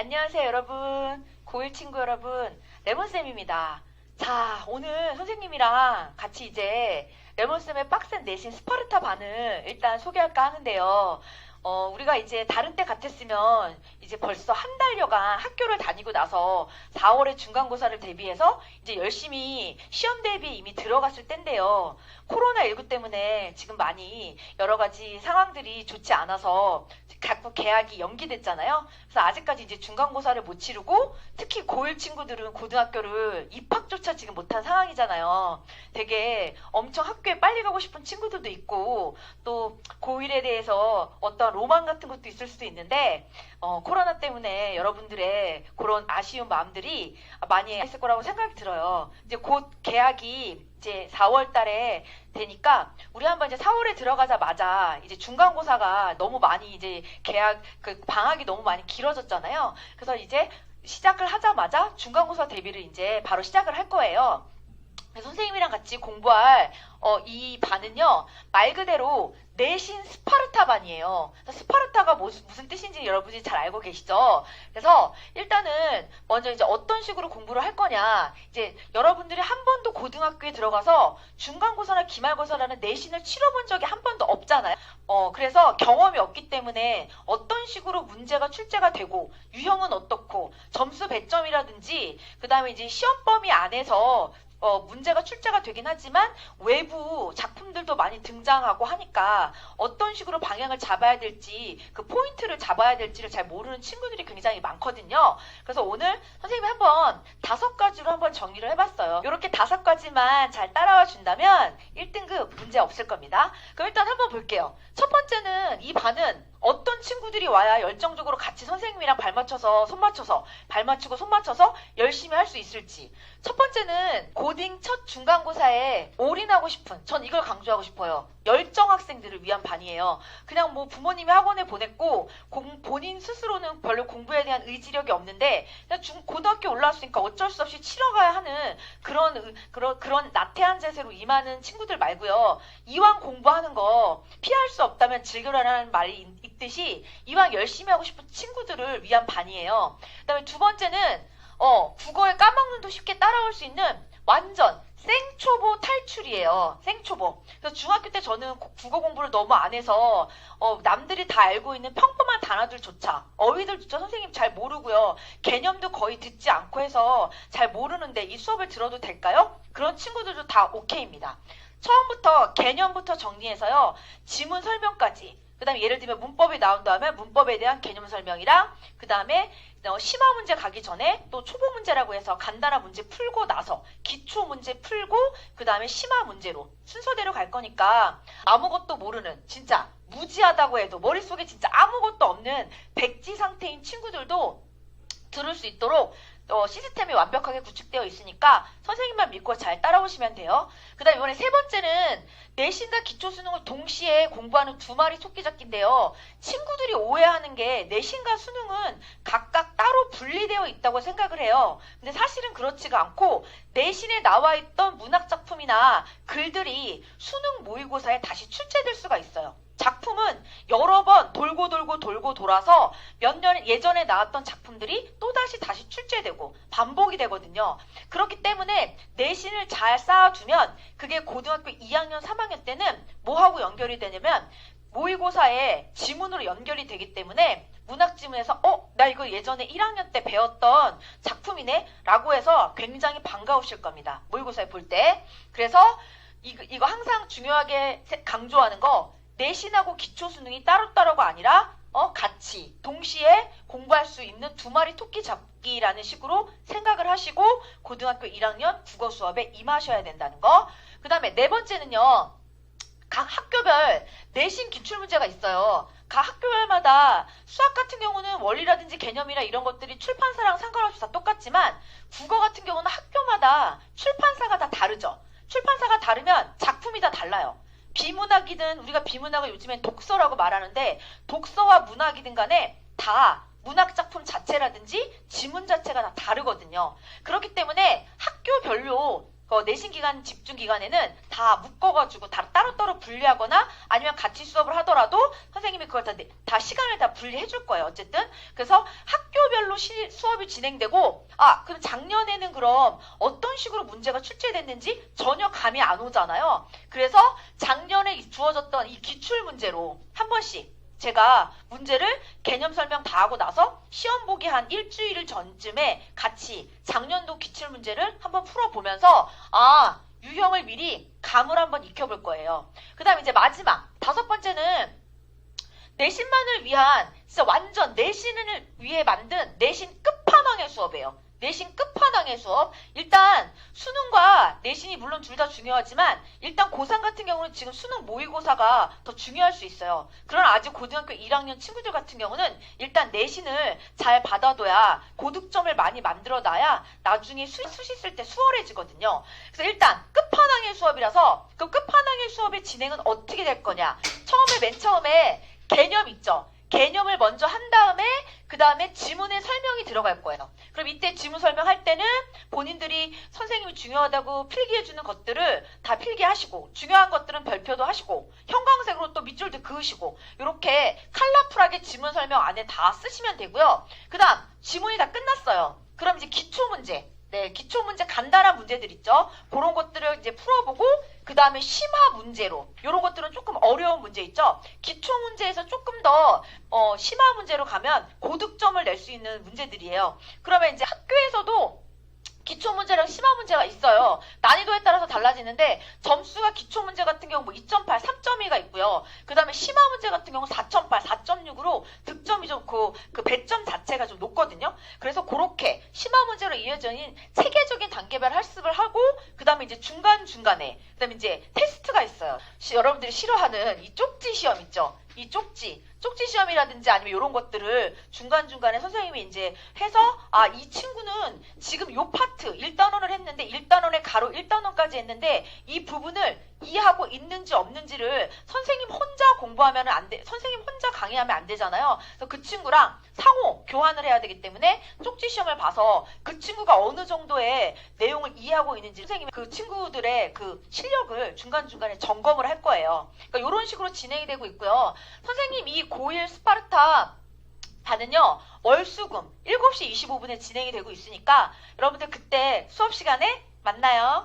안녕하세요, 여러분. 고1 친구 여러분. 레몬쌤입니다. 자, 오늘 선생님이랑 같이 이제 레몬쌤의 빡센 내신 스파르타 반을 일단 소개할까 하는데요. 우리가 이제 다른 때 같았으면 이제 벌써 한 달여간 학교를 다니고 나서 4월에 중간고사를 대비해서 이제 열심히 시험 대비에 이미 들어갔을 때인데요. 코로나19 때문에 지금 많이 여러 가지 상황들이 좋지 않아서 자꾸 개학이 연기됐잖아요. 그래서 아직까지 이제 중간고사를 못 치르고 특히 고1 친구들은 고등학교를 입학조차 지금 못한 상황이잖아요. 되게 엄청 학교에 빨리 가고 싶은 친구들도 있고 또 고1에 대해서 어떤 로망 같은 것도 있을 수도 있는데 코로나 때문에 여러분들의 그런 아쉬운 마음들이 많이 있을 거라고 생각이 들어요. 이제 곧 개학이 이제 4월 달에 되니까 우리 한번 이제 4월에 들어가자마자 이제 중간고사가 너무 많이 이제 개학 그 방학이 너무 많이 길어졌잖아요. 그래서 이제 시작을 하자마자 중간고사 대비를 이제 바로 시작을 할 거예요. 선생님이랑 같이 공부할 이 반은요, 말 그대로 내신 스파르타 반이에요. 스파르타가 무슨 뜻인지 여러분이 잘 알고 계시죠? 그래서 일단은 먼저 이제 어떤 식으로 공부를 할 거냐, 이제 여러분들이 한 번도 고등학교에 들어가서 중간고사나 기말고사라는 내신을 치러본 적이 한 번도 없잖아요. 그래서 경험이 없기 때문에 어떤 식으로 문제가 출제가 되고 유형은 어떻고 점수 배점이라든지 그 다음에 이제 시험 범위 안에서 문제가 출제가 되긴 하지만 외부 작품들도 많이 등장하고 하니까 어떤 식으로 방향을 잡아야 될지 그 포인트를 잡아야 될지를 잘 모르는 친구들이 굉장히 많거든요. 그래서 오늘 선생님이 한번 5가지로 한번 정리를 해봤어요. 이렇게 5가지만 잘 따라와 준다면 1등급 문제 없을 겁니다. 그럼 일단 한번 볼게요. 첫 번째는 이 반은 어떤 친구들이 와야 열정적으로 같이 선생님이랑 발 맞춰서 발 맞추고 손 맞춰서 열심히 할 수 있을지. 첫 번째는 고딩 첫 중간고사에 올인하고 싶은, 전 이걸 강조하고 싶어요. 열정 학생들을 위한 반이에요. 그냥 뭐 부모님이 학원에 보냈고 본인 스스로는 별로 공부에 대한 의지력이 없는데 그냥 고등학교 올라왔으니까 어쩔 수 없이 치러가야 하는 그런 나태한 자세로 임하는 친구들 말고요. 이왕 공부하는 거 피할 수 없다면 즐겨라라는 말이 있듯이 이왕 열심히 하고 싶은 친구들을 위한 반이에요. 그 다음에 두 번째는 국어에 까먹는도 쉽게 따라올 수 있는 완전 생초보 탈출이에요. 생초보. 그래서 중학교 때 저는 국어 공부를 너무 안 해서 남들이 다 알고 있는 평범한 단어들조차 어휘들조차 선생님 잘 모르고요. 개념도 거의 듣지 않고 해서 잘 모르는데 이 수업을 들어도 될까요? 그런 친구들도 다 오케이입니다. 처음부터 개념부터 정리해서요. 지문 설명까지. 그 다음에 예를 들면 문법이 나온다면 문법에 대한 개념 설명이랑 그 다음에 심화 문제 가기 전에 또 초보 문제라고 해서 간단한 문제 풀고 나서 기초 문제 풀고 그 다음에 심화 문제로 순서대로 갈 거니까 아무것도 모르는 진짜 무지하다고 해도 머릿속에 진짜 아무것도 없는 백지 상태인 친구들도 들을 수 있도록 시스템이 완벽하게 구축되어 있으니까 선생님만 믿고 잘 따라오시면 돼요. 그 다음에 이번에 세 번째는 내신과 기초수능을 동시에 공부하는 두 마리 토끼잡기인데요. 친구들이 오해하는 게 내신과 수능은 각각 따로 분리되어 있다고 생각을 해요. 근데 사실은 그렇지가 않고 내신에 나와 있던 문학작품이나 글들이 수능 모의고사에 다시 출제될 수가 있어요. 작품은 여러 번 돌고 돌아서 몇 년 예전에 나왔던 작품들이 또다시 다시 출제되고 반복이 되거든요. 그렇기 때문에 내신을 잘 쌓아두면 그게 고등학교 2학년, 3학년 때는 뭐하고 연결이 되냐면 모의고사에 지문으로 연결이 되기 때문에 문학지문에서 나 이거 예전에 1학년 때 배웠던 작품이네 라고 해서 굉장히 반가우실 겁니다. 모의고사에 볼 때. 그래서 이거 항상 중요하게 강조하는 거, 내신하고 기초수능이 따로따로가 아니라 같이 동시에 공부할 수 있는 두 마리 토끼 잡기라는 식으로 생각을 하시고 고등학교 1학년 국어 수업에 임하셔야 된다는 거. 그 다음에 네 번째는요. 각 학교별 내신 기출문제가 있어요. 각 학교별마다 수학 같은 경우는 원리라든지 개념이나 이런 것들이 출판사랑 상관없이 다 똑같지만 국어 같은 경우는 학교마다 출판사가 다 다르죠. 출판사가 다르면 작품이 다 달라요. 비문학이든 우리가 비문학을 요즘엔 독서라고 말하는데 독서와 문학이든 간에 다 문학작품 자체라든지 지문 자체가 다 다르거든요. 그렇기 때문에 학교별로 내신기간 집중기간에는 다 묶어가지고 다 따로따로 분리하거나 아니면 같이 수업을 하더라도 선생님이 그걸 다 시간을 다 분리해 줄 거예요. 어쨌든. 그래서 학교별로 수업이 진행되고, 그럼 작년에는 그럼 어떤 식으로 문제가 출제됐는지 전혀 감이 안 오잖아요. 그래서 작년에 주어졌던 이 기출 문제로 한 번씩 제가 문제를 개념 설명 다 하고 나서 시험 보기 한 일주일 전쯤에 같이 작년도 기출 문제를 한번 풀어보면서 유형을 미리 감을 한번 익혀볼 거예요. 그 다음에 이제 마지막 5번째는 내신만을 위한 진짜 완전 내신을 위해 만든 내신 끝판왕의 수업이에요. 내신 끝판왕의 수업. 일단 수능과 내신이 물론 둘 다 중요하지만 일단 고3 같은 경우는 지금 수능 모의고사가 더 중요할 수 있어요. 그러나 아직 고등학교 1학년 친구들 같은 경우는 일단 내신을 잘 받아둬야 고득점을 많이 만들어놔야 나중에 수시 쓸 때 수월해지거든요. 그래서 일단 끝판왕의 수업이라서 그 끝판왕의 수업의 진행은 어떻게 될 거냐. 맨 처음에 개념 있죠. 개념을 먼저 한 다음에 그 다음에 지문의 설명이 들어갈 거예요. 그럼 이때 지문 설명할 때는 본인들이 선생님이 중요하다고 필기해주는 것들을 다 필기하시고 중요한 것들은 별표도 하시고 형광색으로 또 밑줄도 그으시고 이렇게 컬러풀하게 지문 설명 안에 다 쓰시면 되고요. 그 다음 지문이 다 끝났어요. 그럼 이제 기초문제. 네, 기초문제 간단한 문제들 있죠. 그런 것들을 이제 풀어보고 그 다음에 심화 문제로 이런 것들은 조금 어려운 문제 있죠. 기초 문제에서 조금 더 심화 문제로 가면 고득점을 낼 수 있는 문제들이에요. 그러면 이제 학교에서도 기초 문제랑 심화 문제가 있어요. 난이도에 따라서 달라지는데 점수가 기초 문제 같은 경우 2.8, 3.2가 있고요. 그 다음에 심화 문제 같은 경우 4.8, 4.6으로 득점이 좋고 그 배점 자체가 좀 높거든요. 그래서 그렇게 심화 문제로 이어진 체계적인 단계별 학습을 하고 그 다음에 이제 중간중간에 그 다음에 이제 테스트가 있어요. 여러분들이 싫어하는 이 쪽지 시험 있죠. 이 쪽지 시험이라든지 아니면 이런 것들을 중간중간에 선생님이 이제 해서 이 친구는 지금 요 파트 1단원을 했는데 1단원에 가로 1단원까지 했는데 이 부분을 이해하고 있는지 없는지를 선생님 혼자 공부하면 안 돼. 선생님 혼자 강의하면 안 되잖아요. 그래서 그 친구랑 상호 교환을 해야 되기 때문에 쪽지 시험을 봐서 그 친구가 어느 정도의 내용을 이해하고 있는지 선생님이 그 친구들의 그 실력을 중간중간에 점검을 할 거예요. 그러니까 이런 식으로 진행이 되고 있고요. 선생님 이 고1 스파르타 반은요, 월수금 7시 25분에 진행이 되고 있으니까 여러분들 그때 수업 시간에 만나요.